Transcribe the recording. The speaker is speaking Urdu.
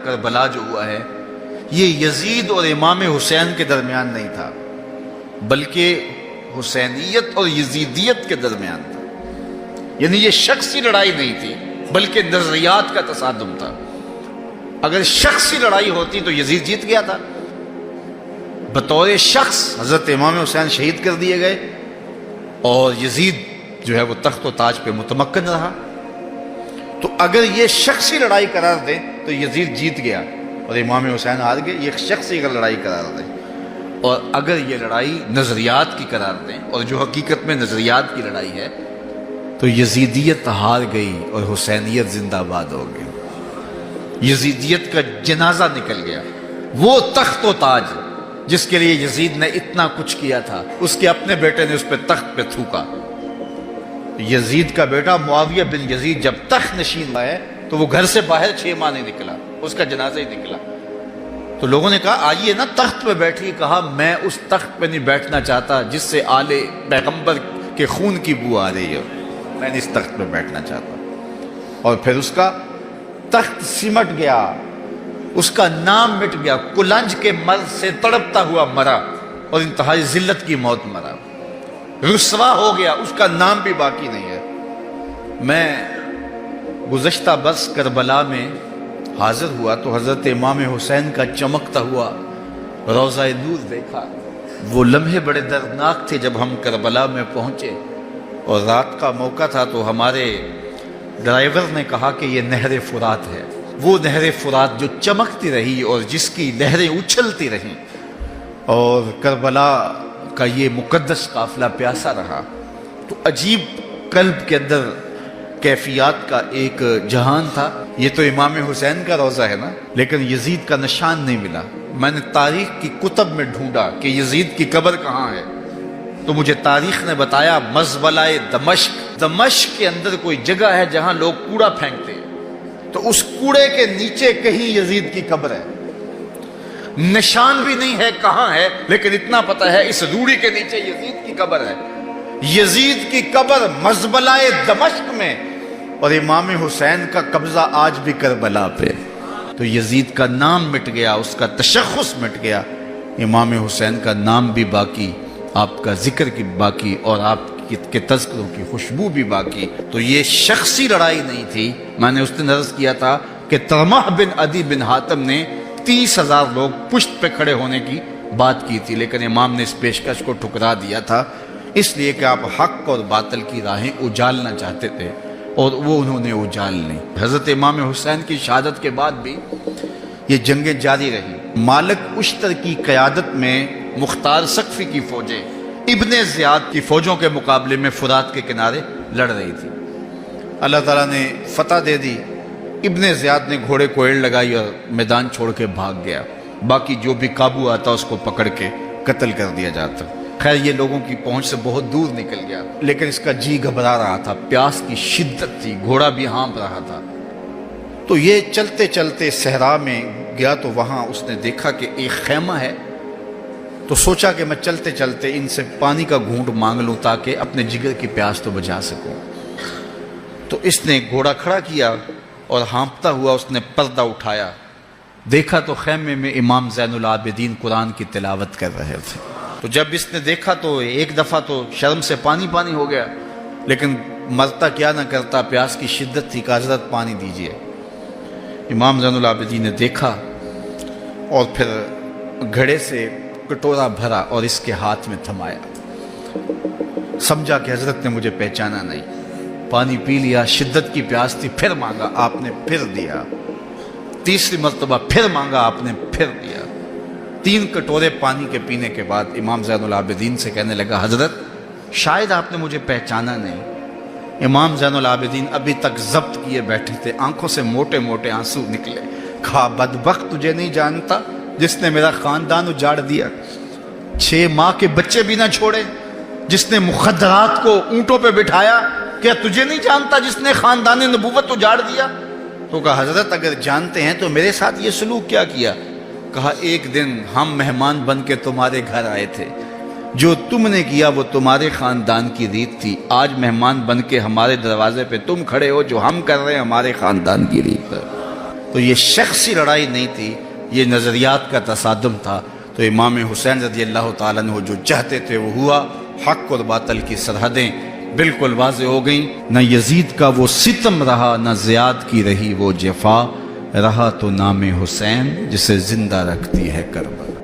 کربلا جو ہوا ہے یہ یزید اور امام حسین کے درمیان نہیں تھا بلکہ حسینیت اور یزیدیت کے درمیان تھا. یعنی یہ شخصی لڑائی نہیں تھی بلکہ نظریات کا تصادم تھا. اگر شخصی لڑائی ہوتی تو یزید جیت گیا تھا. بطور شخص حضرت امام حسین شہید کر دیے گئے اور یزید جو ہے وہ تخت و تاج پہ متمکن رہا. تو اگر یہ شخصی لڑائی قرار دیں تو یزید جیت گیا اور امام حسین ہار گئے. یہ شخصی اگر لڑائی قرار دیں اور اگر یہ لڑائی نظریات کی قرار دیں اور جو حقیقت میں نظریات کی لڑائی ہے تو یزیدیت ہار گئی اور حسینیت زندہ باد ہو گئی. یزیدیت کا جنازہ نکل گیا. وہ تخت و تاج جس کے لیے یزید نے اتنا کچھ کیا تھا اس کے اپنے بیٹے نے اس پہ تخت پہ تھوکا. یزید کا بیٹا معاویہ بن یزید جب تخت نشین ہے تو وہ گھر سے باہر 6 ماہ نہیں نکلا. اس کا جنازہ ہی نکلا. تو لوگوں نے کہا آئیے نا تخت پہ بیٹھی. کہا میں اس تخت پہ نہیں بیٹھنا چاہتا جس سے آل پیغمبر کے خون کی بو آ رہی ہے. میں نہیں اس تخت پہ بیٹھنا چاہتا. اور پھر اس کا تخت سمٹ گیا, اس کا نام مٹ گیا. کلنج کے مرض سے تڑپتا ہوا مرا اور انتہائی ذلت کی موت مرا. رسوا ہو گیا, اس کا نام بھی باقی نہیں ہے. میں گزشتہ برس کربلا میں حاضر ہوا تو حضرت امام حسین کا چمکتا ہوا روضہ نور دیکھا. وہ لمحے بڑے دردناک تھے جب ہم کربلا میں پہنچے اور رات کا موقع تھا تو ہمارے ڈرائیور نے کہا کہ یہ نہر فرات ہے. وہ نہر فرات جو چمکتی رہی اور جس کی لہریں اچھلتی رہیں اور کربلا کا یہ مقدس قافلہ پیاسا رہا. تو عجیب قلب کے اندر کیفیات کا ایک جہان تھا. یہ تو امام حسین کا روضہ ہے نا, لیکن یزید کا نشان نہیں ملا. میں نے تاریخ کی کتب میں ڈھونڈا کہ یزید کی قبر کہاں ہے تو مجھے تاریخ نے بتایا مزبلہ دمشق. دمشق کے اندر کوئی جگہ ہے جہاں لوگ کوڑا پھینکتے ہیں تو اس کوڑے کے نیچے کہیں یزید کی قبر ہے. نشان بھی نہیں ہے کہاں ہے, لیکن اتنا پتہ ہے اس روڑی کے نیچے یزید کی قبر ہے. یزید کی قبر مزبلہ دمشق میں اور امام حسین کا قبضہ آج بھی کربلا پہ. تو یزید کا نام مٹ گیا, اس کا تشخص مٹ گیا. امام حسین کا نام بھی باقی, آپ کا ذکر کی باقی اور آپ کے تذکروں کی خوشبو بھی باقی. تو یہ شخصی لڑائی نہیں تھی. میں نے اس دن عرض کیا تھا کہ طلحہ بن عدی بن حاتم نے 30,000 لوگ پشت پہ کھڑے ہونے کی بات کی تھی, لیکن امام نے اس پیشکش کو ٹھکرا دیا تھا اس لیے کہ آپ حق اور باطل کی راہیں اجالنا چاہتے تھے اور وہ انہوں نے اجال لی. حضرت امام حسین کی شہادت کے بعد بھی یہ جنگیں جاری رہی. مالک اشتر کی قیادت میں مختار سقفی کی فوجیں ابن زیاد کی فوجوں کے مقابلے میں فرات کے کنارے لڑ رہی تھی. اللہ تعالیٰ نے فتح دے دی. ابن زیاد نے گھوڑے کو ایڑ لگائی اور میدان چھوڑ کے بھاگ گیا. باقی جو بھی قابو آتا اس کو پکڑ کے قتل کر دیا جاتا. خیر یہ لوگوں کی پہنچ سے بہت دور نکل گیا, لیکن اس کا جی گھبرا رہا تھا. پیاس کی شدت تھی, گھوڑا بھی ہانپ رہا تھا. تو یہ چلتے چلتے صحرا میں گیا تو وہاں اس نے دیکھا کہ ایک خیمہ ہے. تو سوچا کہ میں چلتے چلتے ان سے پانی کا گھونٹ مانگ لوں تاکہ اپنے جگر کی پیاس تو بجھا سکوں. تو اس نے گھوڑا کھڑا کیا اور ہانپتا ہوا اس نے پردہ اٹھایا. دیکھا تو خیمے میں امام زین العابدین قرآن کی تلاوت کر رہے تھے. تو جب اس نے دیکھا تو ایک دفعہ تو شرم سے پانی پانی ہو گیا, لیکن مرتا کیا نہ کرتا, پیاس کی شدت تھی کہ حضرت پانی دیجئے. امام زین العابدین نے دیکھا اور پھر گھڑے سے کٹورا بھرا اور اس کے ہاتھ میں تھمایا. سمجھا کہ حضرت نے مجھے پہچانا نہیں. پانی پی لیا, شدت کی پیاس تھی, پھر مانگا, آپ نے پھر دیا. تیسری مرتبہ پھر مانگا, آپ نے پھر دیا. 3 کٹورے پانی کے پینے کے بعد امام زین العابدین سے کہنے لگا حضرت شاید آپ نے مجھے پہچانا نہیں. امام زین العابدین ابھی تک ضبط کیے بیٹھے تھے, آنکھوں سے موٹے موٹے آنسو نکلے. کہا بدبخت تجھے نہیں جانتا جس نے میرا خاندان اجاڑ دیا, 6 ماہ کے بچے بھی نہ چھوڑے, جس نے مخدرات کو اونٹوں پہ بٹھایا. کیا تجھے نہیں جانتا جس نے خاندان نبوت اجاڑ دیا؟ تو کہا حضرت اگر جانتے ہیں تو میرے ساتھ یہ سلوک کیا کیا؟ کہا ایک دن ہم مہمان بن کے تمہارے گھر آئے تھے, جو تم نے کیا وہ تمہارے خاندان کی ریت تھی. آج مہمان بن کے ہمارے دروازے پہ تم کھڑے ہو, جو ہم کر رہے ہیں ہمارے خاندان کی ریت ہے. تو یہ شخصی لڑائی نہیں تھی، یہ نظریات کا تصادم تھا۔ تو امام حسین رضی اللہ تعالیٰ عنہ جو چاہتے تھے وہ ہوا، حق اور باطل کی سرحدیں بالکل واضح ہو گئیں۔ نہ یزید کا وہ ستم رہا، نہ زیاد کی رہی وہ جفا، رہا تو نام حسین جسے زندہ رکھتی ہے کربلا۔